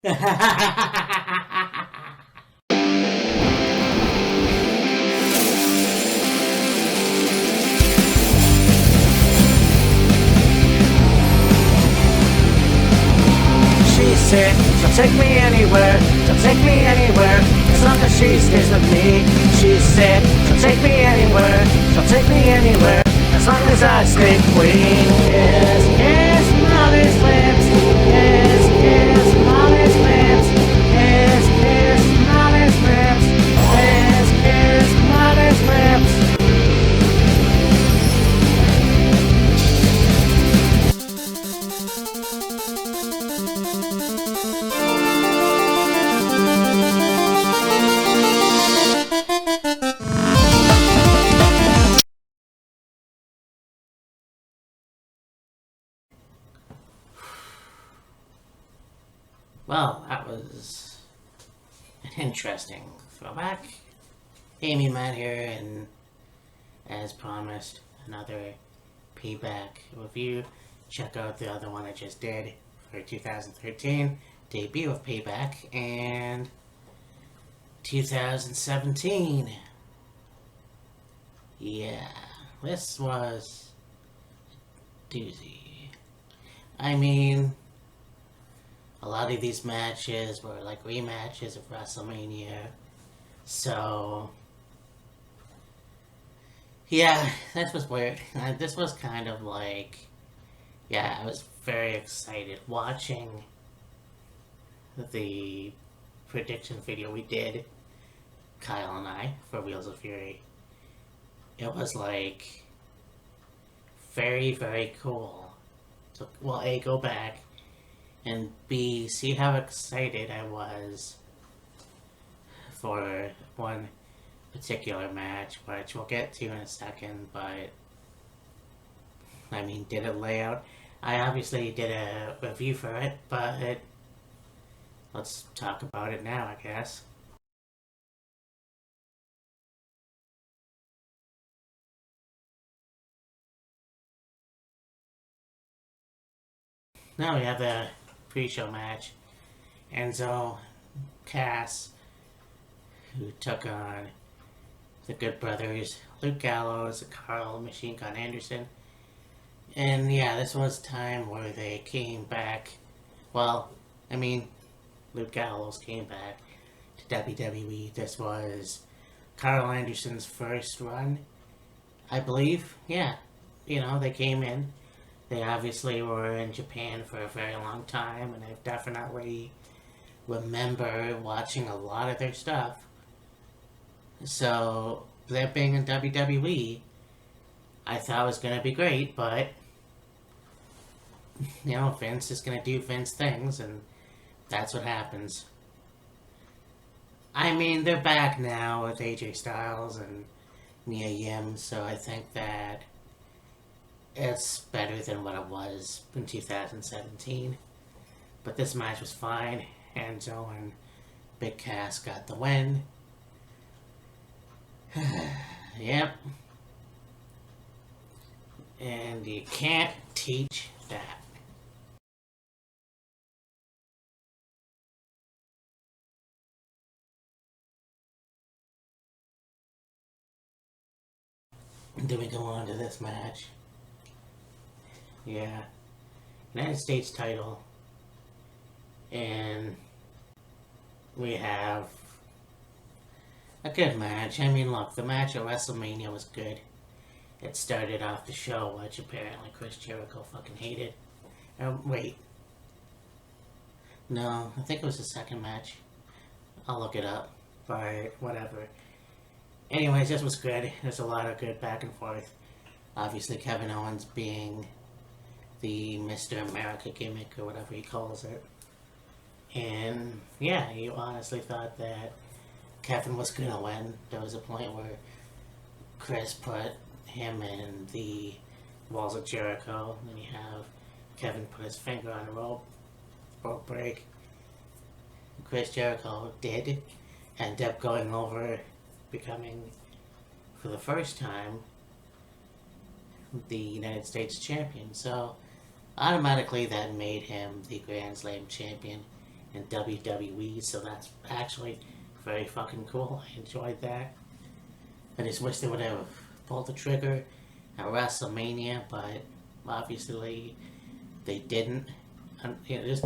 She said, she'll take me anywhere, she'll take me anywhere, as long as she stays with me. She said, she'll take me anywhere, she'll take me anywhere, as long as I stay queen. Kiss, kiss Molly's lips, kiss, kiss Molly's lips, kiss, kiss Molly's lips, kiss, kiss Molly's lips. Well, that was an interesting throwback. Amy Matt here, and as promised, another Payback review. Check out the other one I just did for 2013, debut of Payback, and 2017. Yeah, this was doozy. I mean, a lot of these matches were like rematches of WrestleMania. So, yeah, that was weird. This was kind of like, yeah, I was very excited watching the prediction video we did, Kyle and I, for Wheels of Fury. It was like very, very cool. So, well, A, go back, and B, see how excited I was for one particular match, which we'll get to in a second, but I mean, did it lay out? I obviously did a review for it, but let's talk about it now, I guess. Now we have the pre-show match. Enzo, Cass, who took on the Good Brothers, Luke Gallows, Carl Machine Gun Anderson. And yeah, this was time where they came back. Well, I mean, Luke Gallows came back to WWE. This was Carl Anderson's first run, I believe. Yeah, you know, they came in. They obviously were in Japan for a very long time, and I definitely remember watching a lot of their stuff. So, them being in WWE, I thought was going to be great, but, you know, Vince is going to do Vince things, and that's what happens. I mean, they're back now with AJ Styles and Mia Yim, so I think that it's better than what it was in 2017. But this match was fine. Enzo and Big Cass got the win. Yep. And you can't teach that. Then we go on to this match. Yeah. United States title. And we have a good match. I mean, look, the match at WrestleMania was good. It started off the show, which apparently Chris Jericho fucking hated. Wait. No, I think it was the second match. I'll look it up. But whatever. Anyways, this was good. There's a lot of good back and forth. Obviously, Kevin Owens being the Mr. America gimmick or whatever he calls it. And yeah, you honestly thought that Kevin was gonna win. There was a point where Chris put him in the walls of Jericho, and you have Kevin put his finger on the rope break. Chris Jericho did end up going over, becoming, for the first time, the United States champion. So automatically that made him the Grand Slam champion. in WWE, so that's actually very fucking cool. I enjoyed that. I just wish they would have pulled the trigger at WrestleMania, but obviously they didn't. And, just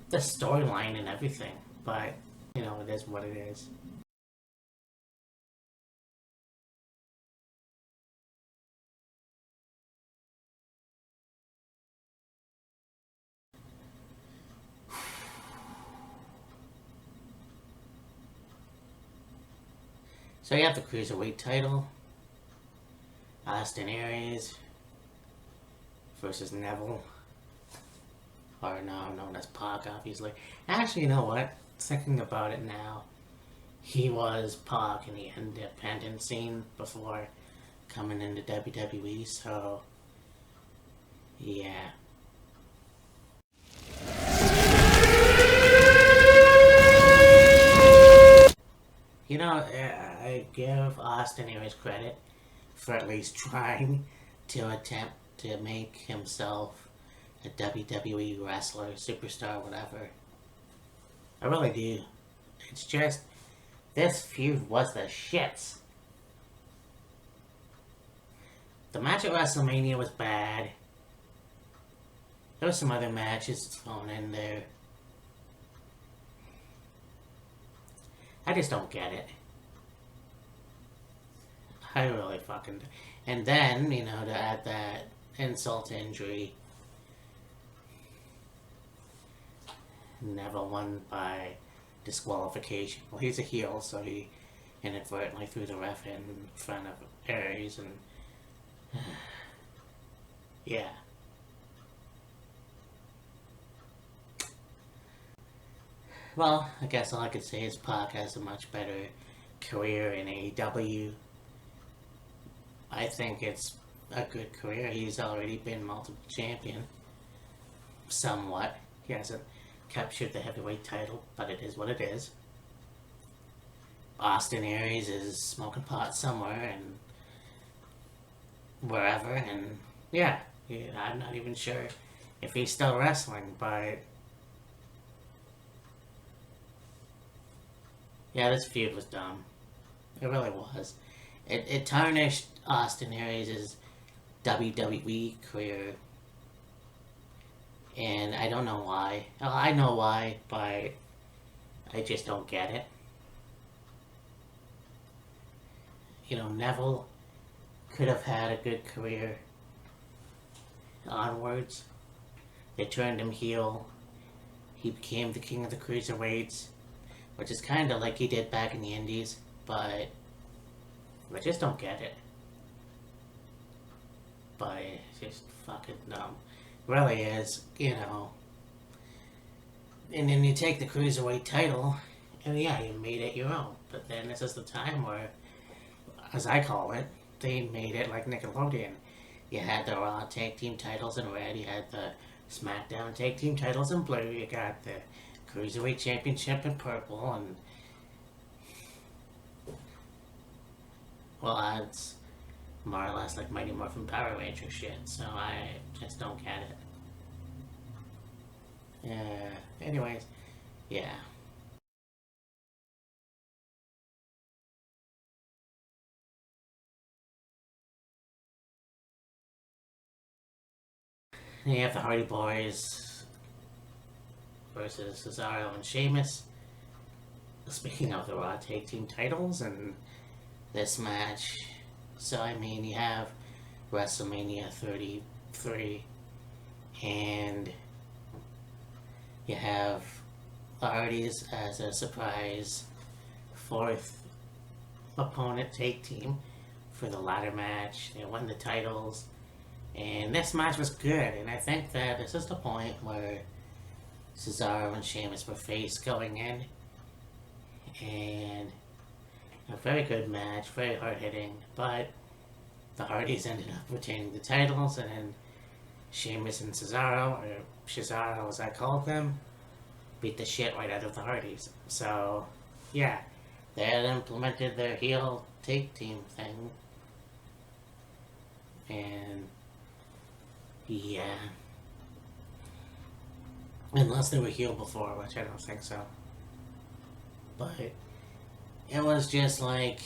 the storyline and everything, but it is what it is. So you have the Cruiserweight title, Austin Aries versus Neville, or now known as Pac, obviously. Actually, you know what? Thinking about it now, he was Pac in the independent scene before coming into WWE, so yeah. I give Austin Aries credit for at least trying to attempt to make himself a WWE wrestler, superstar, whatever. I really do. It's just, this feud was the shits. The match at WrestleMania was bad. There were some other matches thrown in there. I just don't get it. I really fucking do. And then, to add that insult to injury, Neville won by disqualification. Well, he's a heel, so he inadvertently threw the ref in front of Aries, and yeah. Well, I guess all I could say is Pac has a much better career in AEW. I think it's a good career. He's already been multiple champion. Somewhat. He hasn't captured the heavyweight title, but it is what it is. Austin Aries is smoking pot somewhere and wherever, and yeah, I'm not even sure if he's still wrestling, but yeah, this feud was dumb. It really was. It tarnished Austin Aries' WWE career, and I don't know why. Well, I know why, but I just don't get it. Neville could have had a good career onwards. They turned him heel. He became the king of the cruiserweights, which is kind of like he did back in the Indies, but I just don't get it. But it's just fucking dumb. It really is, And then you take the cruiserweight title, and yeah, you made it your own. But then this is the time where, as I call it, they made it like Nickelodeon. You had the Raw Tag Team titles in red, you had the SmackDown Tag Team titles in blue, you got the Cruiserweight Championship in purple, and well, it's more or less like Mighty Morphin Power Ranger shit, so I just don't get it. Anyways, yeah. Then you have the Hardy Boys versus Cesaro and Sheamus. Speaking of the Raw Tag Team titles and this match, so you have WrestleMania 33, and you have the Hardys as a surprise fourth opponent tag team for the ladder match. They won the titles, and this match was good, and I think that this is the point where Cesaro and Sheamus were face going in, and a very good match, very hard hitting, but the Hardys ended up retaining the titles, and then Sheamus and Cesaro, or Cesaro as I called them, beat the shit right out of the Hardys. So, yeah, they had implemented their heel tag team thing, and yeah, unless they were healed before, which I don't think so. But it was just like,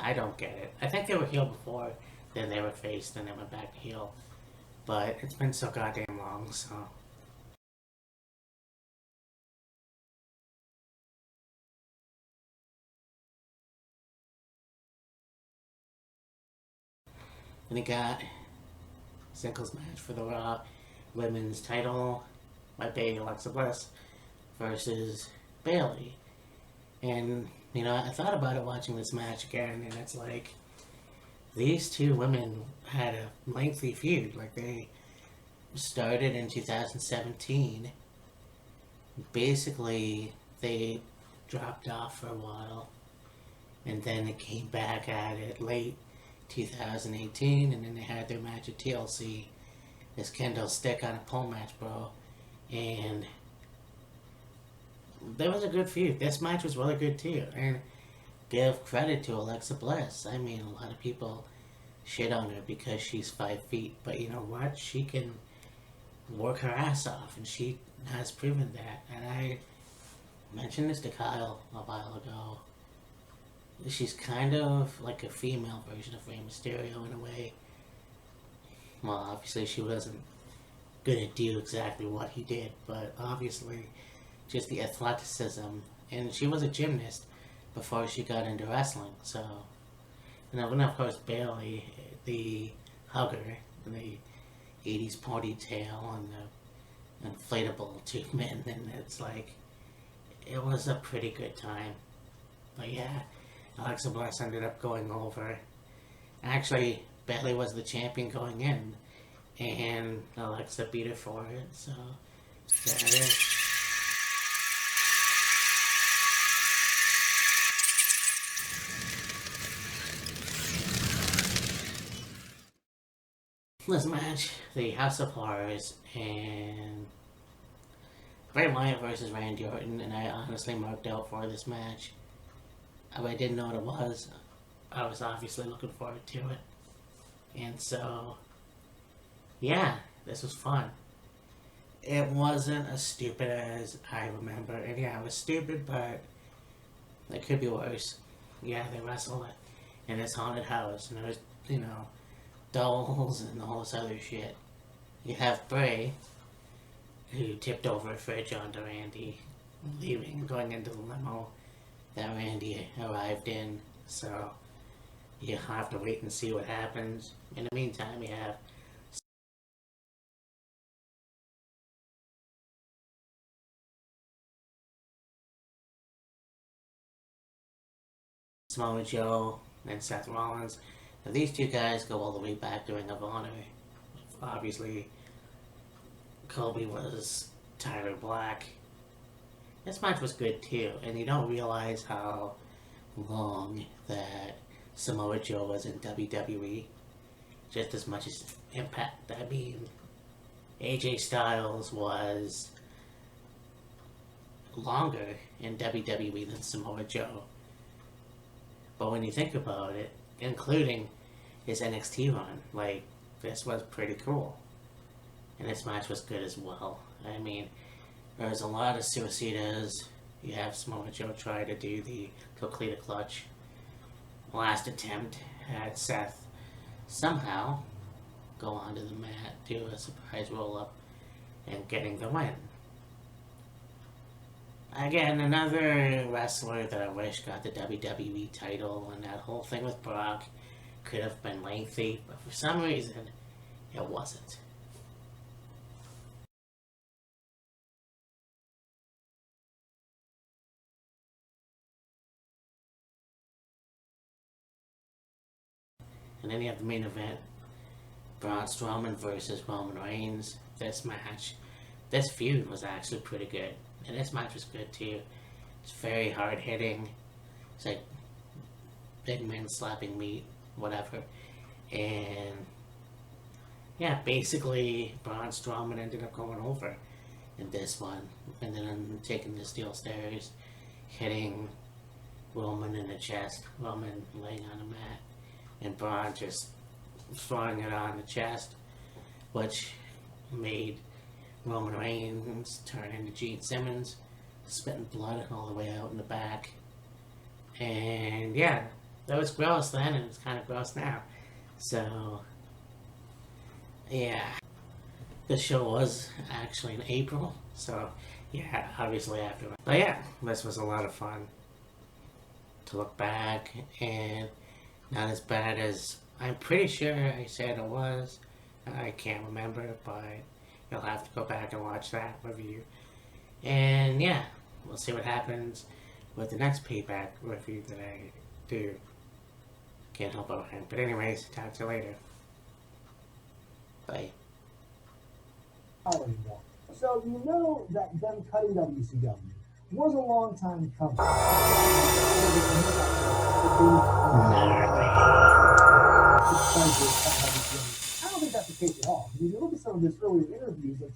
I don't get it. I think they were healed before, then they were faced, and they went back to heel. But it's been so goddamn long, so. And he got singles match for the Raw Women's title by Bayley Alexa Bliss versus Bayley. And, I thought about it watching this match again, and it's like, these two women had a lengthy feud. Like, they started in 2017. Basically, they dropped off for a while, and then it came back at it late 2018, and then they had their match at TLC. This Kendall stick on a pole match, bro. And there was a good feud. This match was really good too. And give credit to Alexa Bliss. I mean, a lot of people shit on her because she's 5 feet, but you know what? She can work her ass off, and she has proven that. And I mentioned this to Kyle a while ago. She's kind of like a female version of Rey Mysterio in a way. Well, obviously she wasn't gonna do exactly what he did, but obviously just the athleticism, and she was a gymnast before she got into wrestling. So, and of course Bayley, the hugger, and the '80s ponytail, and the inflatable tube men, and it's like it was a pretty good time. But yeah, Alexa Bliss ended up going over. Actually, Bayley was the champion going in, and Alexa beat her for it. So there it is. This match, the House of Horrors, and Bray Wyatt versus Randy Orton, and I honestly marked out for this match. I didn't know what it was. I was obviously looking forward to it. And so, yeah, this was fun. It wasn't as stupid as I remember. And yeah, it was stupid, but it could be worse. Yeah, they wrestled in this haunted house, and there was, dolls and all this other shit. You have Bray, who tipped over a fridge onto Randy, leaving, going into the limo that Randy arrived in. So you have to wait and see what happens. In the meantime, you have Samoa Joe and Seth Rollins. Now, these two guys go all the way back to Ring of Honor. Obviously, Kobe was Tyler Black. This match was good too, and you don't realize how long that Samoa Joe was in WWE. Just as much as Impact. I mean, AJ Styles was longer in WWE than Samoa Joe. But when you think about it, including his NXT run, like, this was pretty cool. And this match was good as well. I mean, there was a lot of suicidas. You have Samoa Joe try to do the Coquelita Clutch. Last attempt had Seth somehow go onto the mat, do a surprise roll up, and getting the win. Again, another wrestler that I wish got the WWE title, and that whole thing with Brock could have been lengthy, but for some reason, it wasn't. And then you have the main event, Braun Strowman versus Roman Reigns. This feud was actually pretty good. And this match was good too. It's very hard hitting. It's like big men slapping meat, whatever. And yeah, basically Braun Strowman ended up going over in this one. And then taking the steel stairs, hitting Roman in the chest, Roman laying on a mat, and Braun just throwing it on the chest, which made Roman Reigns turned into Gene Simmons, spitting blood all the way out in the back. And yeah, that was gross then, and it's kind of gross now. So, yeah. The show was actually in April, so yeah, obviously after. But yeah, this was a lot of fun to look back, and not as bad as I'm pretty sure I said it was. I can't remember, but you'll have to go back and watch that review. And yeah, we'll see what happens with the next Payback review that I do. Can't help it. But anyways, talk to you later. Bye. Anymore. So you know that them cutting WCW was a long time coming. Not I don't think that's the case at all. If you look at some of his earlier interviews, like